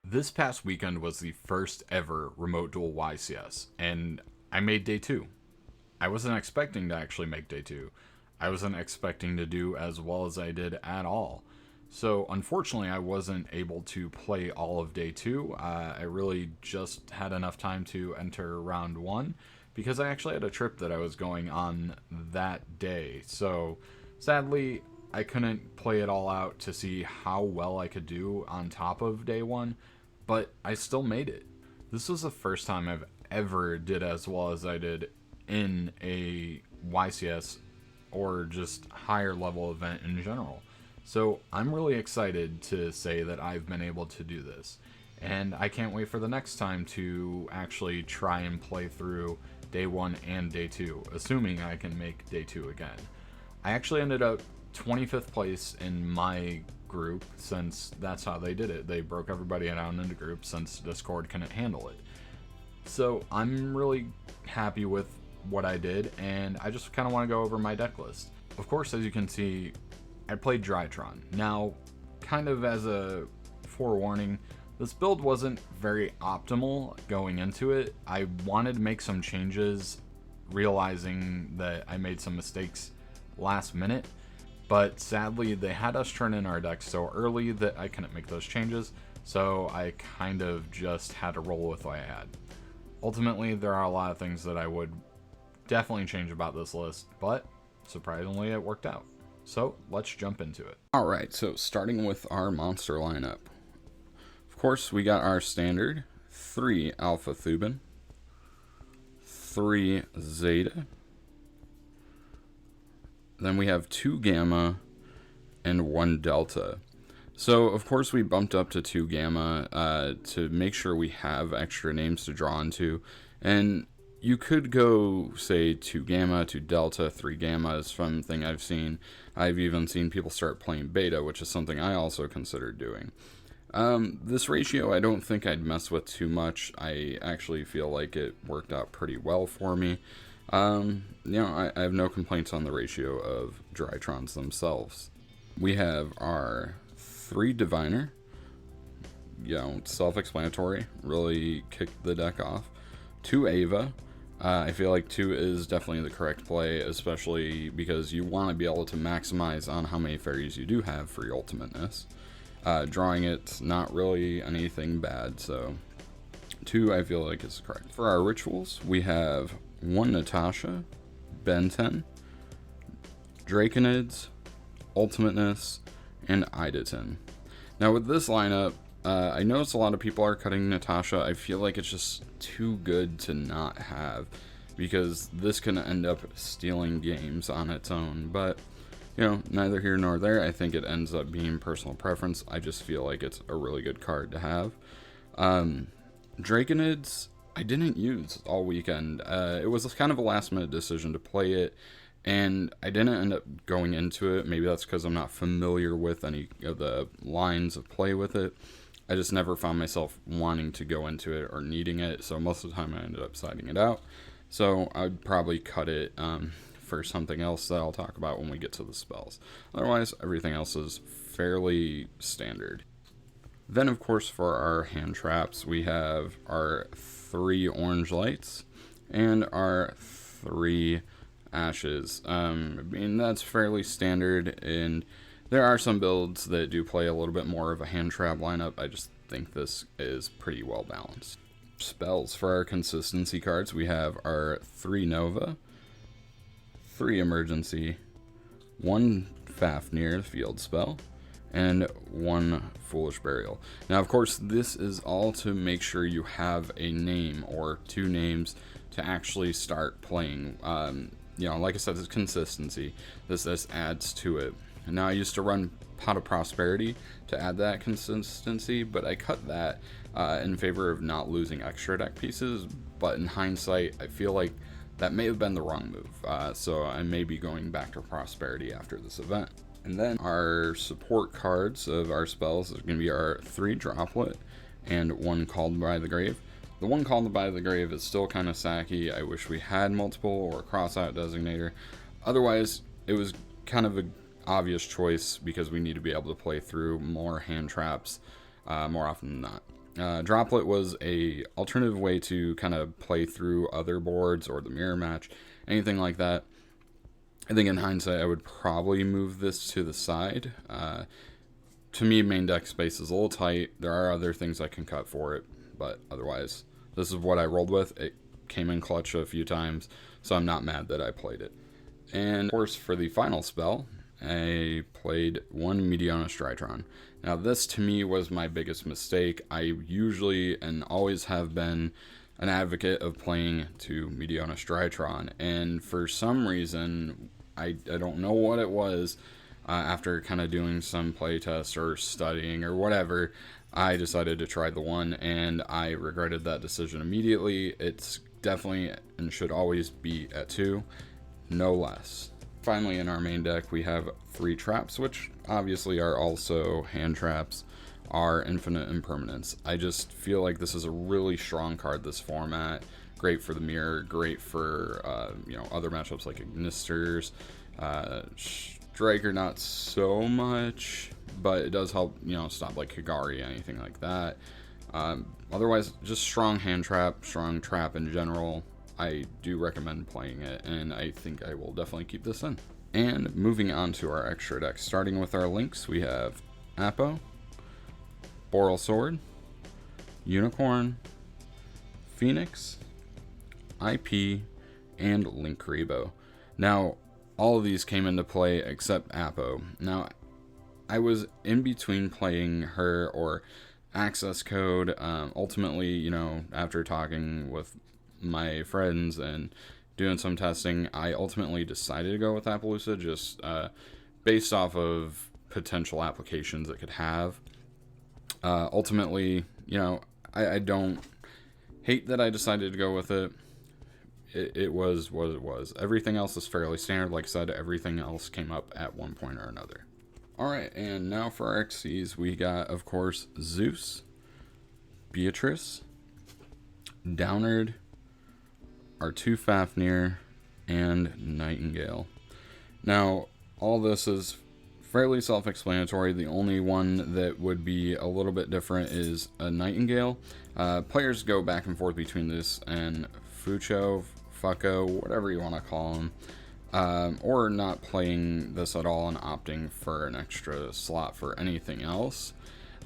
This past weekend was the first ever remote duel YCS, and I made day 2. I wasn't expecting to actually make day 2. I wasn't expecting to do as well as I did at all. So unfortunately I wasn't able to play all of day 2. I really just had enough time to enter round 1 because I actually had a trip that I was going on that day. So sadly I couldn't play it all out to see how well I could do on top of day 1. But I still made it. This was the first time I've ever did as well as I did in a YCS or just higher level event in general. So I'm really excited to say that I've been able to do this. And I can't wait for the next time to actually try and play through day 1 and day 2, assuming I can make day 2 again. I actually ended up 25th place in my group, since that's how they did it. They broke everybody down into groups since Discord couldn't handle it. So I'm really happy with what I did, and I just kind of want to go over my deck list. Of course, as you can see, I played Drytron. Now, kind of as a forewarning, this build wasn't very optimal going into it. I wanted to make some changes, realizing that I made some mistakes last minute. But sadly, they had us turn in our deck so early that I couldn't make those changes, so I kind of just had to roll with what I had. Ultimately, there are a lot of things that I would definitely change about this list, but surprisingly, it worked out. So let's jump into it. Alright, so starting with our monster lineup. Of course, we got our standard 3 Alpha Thuban, 3 Zeta. Then we have 2 Gamma and 1 Delta. So, of course, we bumped up to 2 Gamma to make sure we have extra names to draw into. And you could go, say, 2 Gamma, 2 Delta, 3 Gamma is something I've seen. I've even seen people start playing Beta, which is something I also considered doing. This ratio I don't think I'd mess with too much. I actually feel like it worked out pretty well for me. I have no complaints on the ratio of Drytrons themselves. We have our 3 Diviner, self-explanatory, really kicked the deck off. 2 Ava, I feel like 2 is definitely the correct play, especially because you want to be able to maximize on how many fairies you do have for your ultimateness. Drawing it's not really anything bad, so 2 I feel like is correct. For our rituals, we have 1 Natasha, Ben 10, Draconids, Ultimateness, and Idaten. Now with this lineup, I noticed a lot of people are cutting Natasha. I feel like it's just too good to not have, because this can end up stealing games on its own, but neither here nor there. I think it ends up being personal preference. I just feel like it's a really good card to have. Draconids, I didn't use all weekend. It was kind of a last minute decision to play it, and I didn't end up going into it. Maybe that's because I'm not familiar with any of the lines of play with it. I just never found myself wanting to go into it or needing it, so most of the time I ended up siding it out. So I'd probably cut it for something else that I'll talk about when we get to the spells. Otherwise, everything else is fairly standard. Then, of course, for our hand traps, we have our 3 orange lights and our 3 ashes. That's fairly standard, and there are some builds that do play a little bit more of a hand trap lineup. I just think this is pretty well balanced. Spells. For our consistency cards, we have our 3 Nova, 3 Emergency, 1 Fafnir field spell, and 1 Foolish Burial. Now, of course, this is all to make sure you have a name or 2 names to actually start playing. Like I said, it's consistency. This adds to it. And now I used to run Pot of Prosperity to add that consistency, but I cut that in favor of not losing extra deck pieces. But in hindsight, I feel like that may have been the wrong move. So I may be going back to Prosperity after this event. And then our support cards of our spells is going to be our 3 Droplet and 1 Called by the Grave. The 1 Called by the Grave is still kind of sacky. I wish we had multiple or a cross-out designator. Otherwise, it was kind of an obvious choice because we need to be able to play through more hand traps more often than not. Droplet was a alternative way to kind of play through other boards or the mirror match, anything like that. I think in hindsight, I would probably move this to the side. To me, main deck space is a little tight. There are other things I can cut for it, but otherwise, this is what I rolled with. It came in clutch a few times, so I'm not mad that I played it. And of course, for the final spell, I played one Meteonis Drytron. Now, this to me was my biggest mistake. I usually and always have been an advocate of playing to Meteonis Drytron, and for some reason, I don't know what it was. After kind of doing some playtests or studying or whatever, I decided to try the one, and I regretted that decision immediately. It's definitely and should always be at 2, no less. Finally, in our main deck, we have 3 traps, which obviously are also hand traps, are Infinite Impermanence. I just feel like this is a really strong card this format. Great for the mirror, great for other matchups like Ignisters. Striker not so much, but it does help, stop like Kagari, anything like that. Otherwise, just strong hand trap, strong trap in general. I do recommend playing it, and I think I will definitely keep this in. And moving on to our extra deck, starting with our links, we have Apo, Boral Sword, Unicorn, Phoenix, IP, and Linkuriboh. Now, all of these came into play except Apo. Now, I was in between playing her or Access Code. Ultimately, after talking with my friends and doing some testing, I ultimately decided to go with Appaloosa just based off of potential applications it could have. Ultimately, I don't hate that I decided to go with it. It was what it was. Everything else is fairly standard. Like I said, everything else came up at one point or another. Alright, and now for our XCs, we got, of course, Zeus, Beatrice, Downard, R2 Fafnir, and Nightingale. Now, all this is fairly self-explanatory. The only one that would be a little bit different is a Nightingale. Players go back and forth between this and Fucho, Fucko, whatever you want to call them, or not playing this at all and opting for an extra slot for anything else.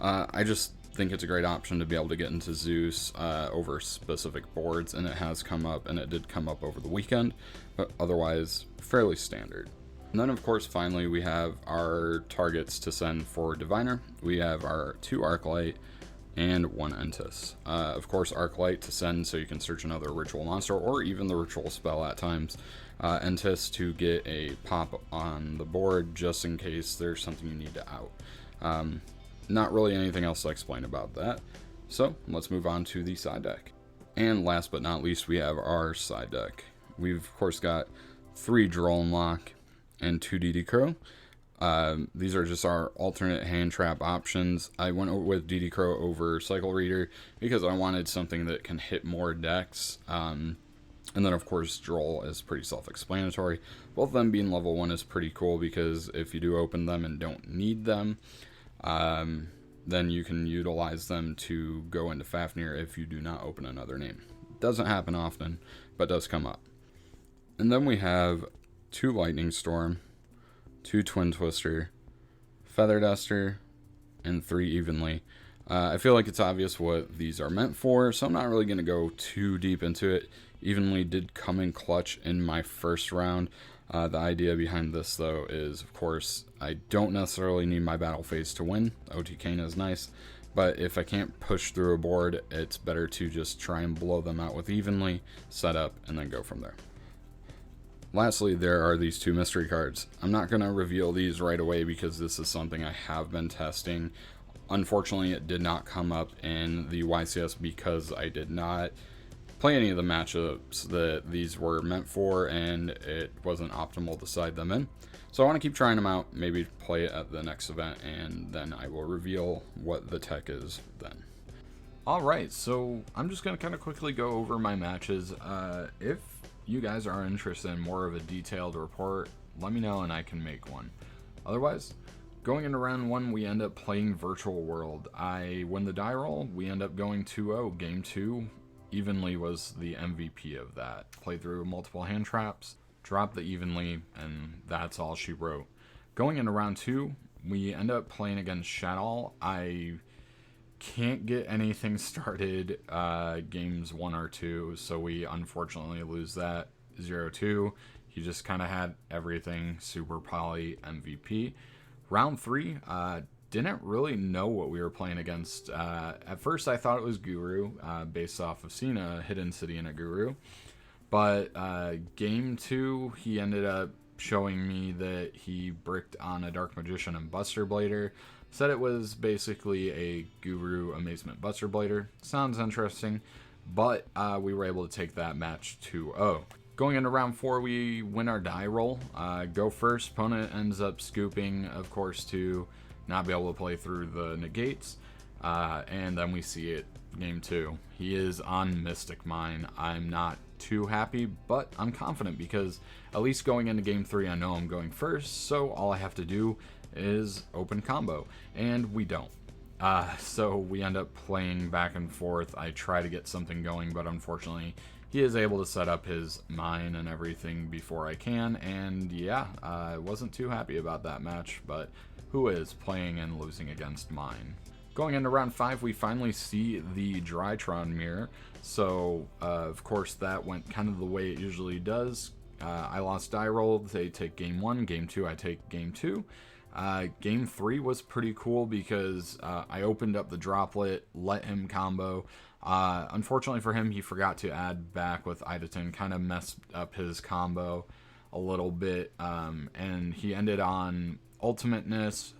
I just think it's a great option to be able to get into Zeus over specific boards, and it has come up, and it did come up over the weekend, but otherwise fairly standard. And then, of course, finally, we have our targets to send for Diviner. We have our 2 Arclight and 1 Entis. Of course, Arclight to send so you can search another ritual monster or even the ritual spell at times. Entis to get a pop on the board just in case there's something you need to out. Not really anything else to explain about that. So let's move on to the side deck. And last but not least, we have our side deck. We've, of course, got 3 Droll and Lock and 2 DD Crow. These are just our alternate hand trap options. I went with DD Crow over Cycle Reader because I wanted something that can hit more decks. And then, of course, Droll is pretty self-explanatory. Both of them being level 1 is pretty cool because if you do open them and don't need them, then you can utilize them to go into Fafnir if you do not open another name. Doesn't happen often, but does come up. And then we have 2 Lightning Storm, 2 Twin Twister, Feather Duster, and 3 Evenly. I feel like it's obvious what these are meant for, so I'm not really going to go too deep into it. Evenly did come in clutch in my first round. The idea behind this, though, is, of course, I don't necessarily need my battle phase to win. OTK is nice, but if I can't push through a board, it's better to just try and blow them out with Evenly, set up, and then go from there. Lastly, there are these 2 mystery cards. I'm not going to reveal these right away because this is something I have been testing. Unfortunately, it did not come up in the YCS because I did not play any of the matchups that these were meant for, and it wasn't optimal to side them in. So I want to keep trying them out, maybe play it at the next event, and then I will reveal what the tech is then. Alright, so I'm just going to kind of quickly go over my matches. If you guys are interested in more of a detailed report, let me know and I can make one. Otherwise, going into round 1, we end up playing Virtual World. I win the die roll, we end up going 2-0. Game 2 evenly was the MVP of that. Played through multiple hand traps, dropped the evenly, and that's all she wrote. Going into round 2, we end up playing against Shadol. I can't get anything started games 1 or 2, so we unfortunately lose that 0-2. He just kind of had everything, super poly, MVP. Round 3, didn't really know what we were playing against. At first I thought it was Guru, based off of seeing a Hidden City in a Guru. But game 2, he ended up showing me that he bricked on a Dark Magician and Buster Blader. Said it was basically a Guru Amazement Buster Blader. Sounds interesting, but we were able to take that match 2-0. Going into round 4, we win our die roll. Go first. Opponent ends up scooping, of course, to not be able to play through the negates. And then we see it game 2. He is on Mystic Mine. I'm not too happy, but I'm confident because at least going into game 3, I know I'm going first, so all I have to do is open combo, and we don't. So we end up playing back and forth. I try to get something going, but unfortunately he is able to set up his mine and everything before I can, and yeah, I wasn't too happy about that match, but who is playing and losing against mine? Going into round 5, we finally see the Drytron mirror, so of course that went kind of the way it usually does. I lost die roll, they take game 1, game 2 I take game 2. Game 3 was pretty cool because I opened up the droplet, let him combo. Unfortunately for him, he forgot to add back with Idaten, kind of messed up his combo a little bit, and he ended on Ultimateness,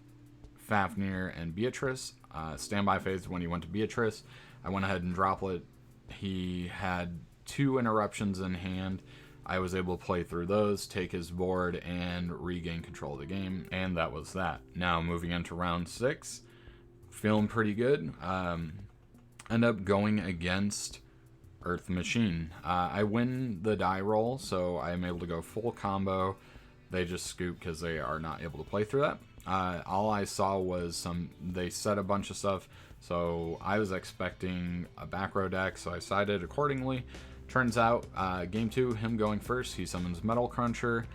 Fafnir, and Beatrice. Standby phase when he went to Beatrice. I went ahead and droplet. He had 2 interruptions in hand. I was able to play through those, take his board, and regain control of the game, and that was that. Now, moving into round 6, feeling pretty good. End up going against Earth Machine. I win the die roll, so I'm able to go full combo. They just scoop because they are not able to play through that. All I saw was they said a bunch of stuff, so I was expecting a back row deck, so I sided accordingly. Turns out, game 2, him going first, he summons Metal Cruncher.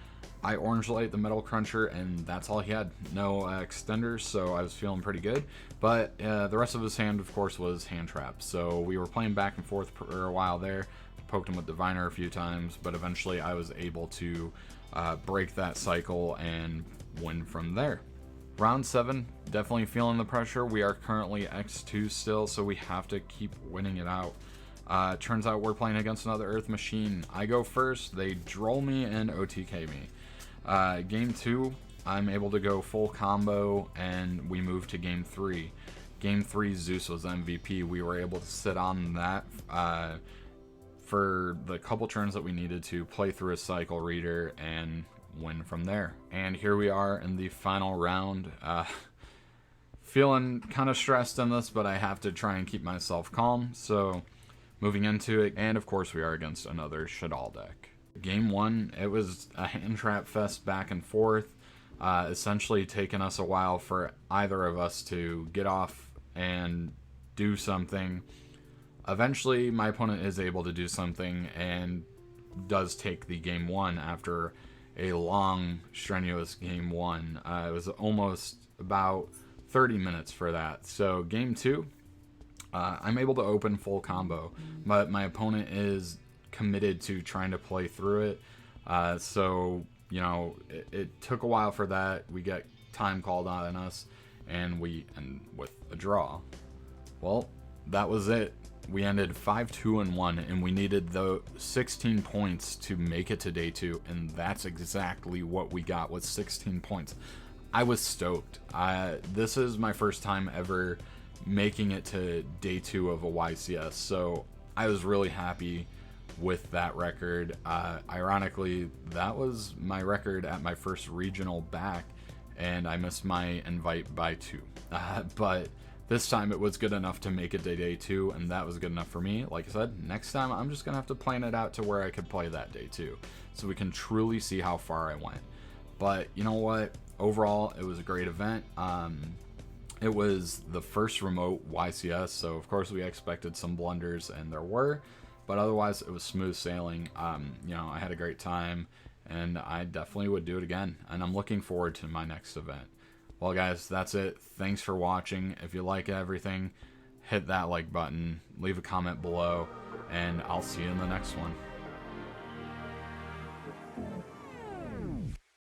I orange light the Metal Cruncher, and that's all he had. No extenders, so I was feeling pretty good. But the rest of his hand, of course, was hand traps. So we were playing back and forth for a while there. Poked him with Diviner a few times, but eventually I was able to break that cycle and win from there. Round 7, definitely feeling the pressure. We are currently X2 still, so we have to keep winning it out. Turns out we're playing against another Earth Machine. I go first, they droll me and OTK me. Game 2, I'm able to go full combo, and we move to game 3. Game 3, Zeus was MVP. We were able to sit on that for the couple turns that we needed to play through a cycle reader and win from there. And here we are in the final round. Feeling kind of stressed in this, but I have to try and keep myself calm. So moving into it, and of course we are against another Shadol deck. Game 1, it was a hand trap fest back and forth, essentially taking us a while for either of us to get off and do something. Eventually my opponent is able to do something and does take the game 1 after a long, strenuous game 1. It was almost about 30 minutes for that. So game 2, I'm able to open full combo, but my opponent is committed to trying to play through it. So, you know, it took a while for that. We get time called on us, and we end with a draw. Well, that was it. We ended 5-2-1, and we needed the 16 points to make it to day 2, and that's exactly what we got with 16 points. I was stoked. This is my first time ever making it to day 2 of a YCS, so I was really happy with that record. Ironically, that was my record at my first regional back, and I missed my invite by 2. But This time it was good enough to make it to day 2, and that was good enough for me. Like I said, next time I'm just going to have to plan it out to where I could play that day 2, so we can truly see how far I went. But you know what? Overall, it was a great event. It was the first remote YCS, so of course we expected some blunders, and there were, but otherwise it was smooth sailing. You know, I had a great time, and I definitely would do it again, and I'm looking forward to my next event. Well, guys, that's it. Thanks for watching. If you like everything, hit that like button, leave a comment below, and I'll see you in the next one.